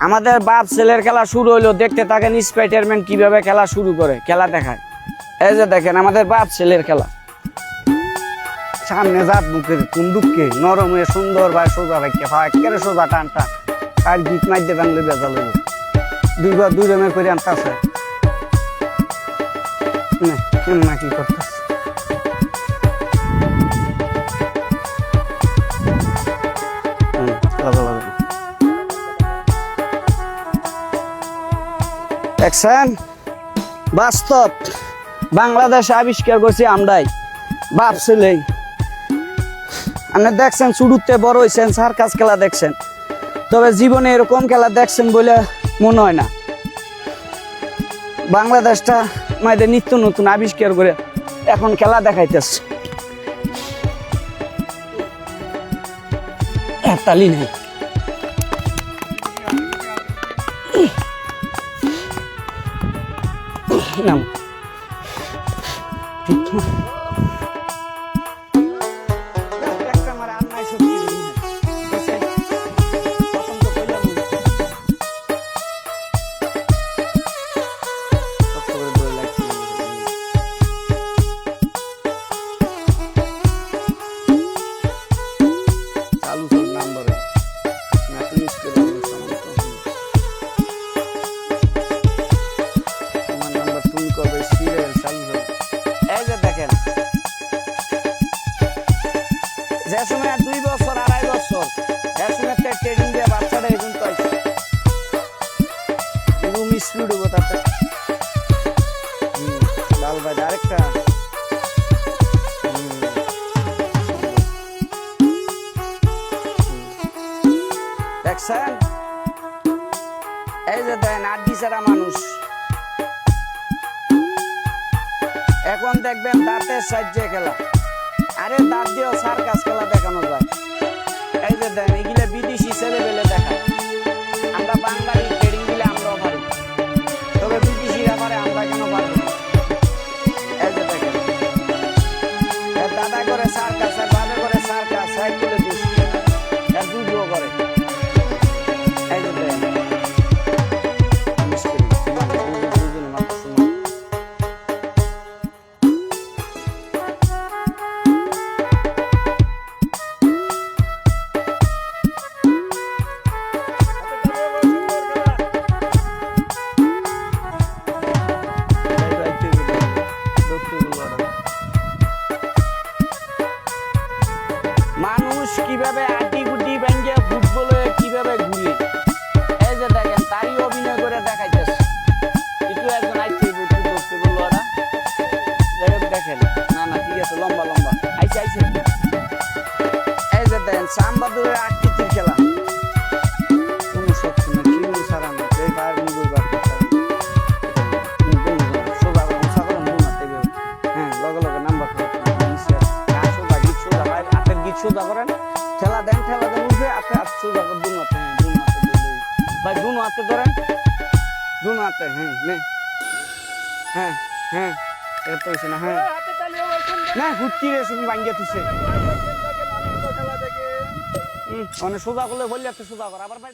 আমাদের বাপ ছেলের খেলা শুরু হইলো, দেখতে থাকেন স্পাইডারম্যান কিভাবে খেলা শুরু করে, খেলা দেখায়। এই যে দেখেন আমাদের বাপ ছেলের খেলা। সামনে জাত বুকের কুন্দুককে নরম হয়ে সুন্দর ভাই সোজা ভাইকে একেবারে সোজা টানটা আর গিট মাইতে বাংলে বেজাল হইল দুই রমের করে আনতেছে না কি করতেছে। দেখছেন বাস্তব বাংলাদেশে আবিষ্কার করছি আমরাই, বাপ ছেলে। আপনি দেখছেন শুরুতে বড় হয়েছেন, সার্কাস খেলা দেখছেন, তবে জীবনে এরকম খেলা দেখছেন বলে মনে হয় না। বাংলাদেশটা মায়েদের নিত্য নতুন আবিষ্কার করে এখন খেলা দেখাইতেছে। তালি নেই নাম যে সময় 2 বছর 2.5 বছর এর সময় একটা ট্রেনিং দিয়ে বাচ্চাটা এখন তো আইছে রুম স্পিড হবো তাতে লাল ভাই আরেকটা দেখছেন। এই যে দেন আড্ডি ছাড়া মানুষ, এখন দেখবেন দাঁতের সাহায্যে খেলা। আরে দাঁত দিয়েও সার্কাস খেলা দেখানো যায়। এই যে দেন এগুলো বিদেশি ছেলে পেলে দেখা, আমরা বাঙালি ট্রেডিং দিলে আমরাও পারি, তবে বিদেশিরা পারে, আমরা কেন পারবো না? এই যে দেখেন দাদা করে সার্কাস আর বাবা করে সার্কাস, সাইকেলে দিস আর যুদ্ধও করে। এই যে দেখেন মানুষ কিভাবে আটি গুটি ভেঙে ফুটবলে কিভাবে ঘুরে, এই যে দেখেন তারই অভিনয় করে দেখাইতেছে। একটু একজন আইছে ধরতে বললো ওরা, দেখেন না ঠিক আছে, লম্বা লম্বা আইছে। এই যে দেখেন সাম্বাদুরের আকৃতির খেলা, কোনো শক্তি নেই, কিরম সারা না এই বার মুগল বার সোজা করে উঁচা করে মন হাতে হ্যাঁ লগে নাম্বার সোজা করেন, ঠেলা দেন উঠে আপনি হাত সোজা করে দুনো হাতে, ভাই দুনো হাতে ধরেন, দুনো হাতে হ্যাঁ এটা তো হয়েছে না, হ্যাঁ না হুটকি রে তুমি ভাঙ্গিয়ে তুছে মানে সোজা করলে বললে সোজা কর আবার ভাই।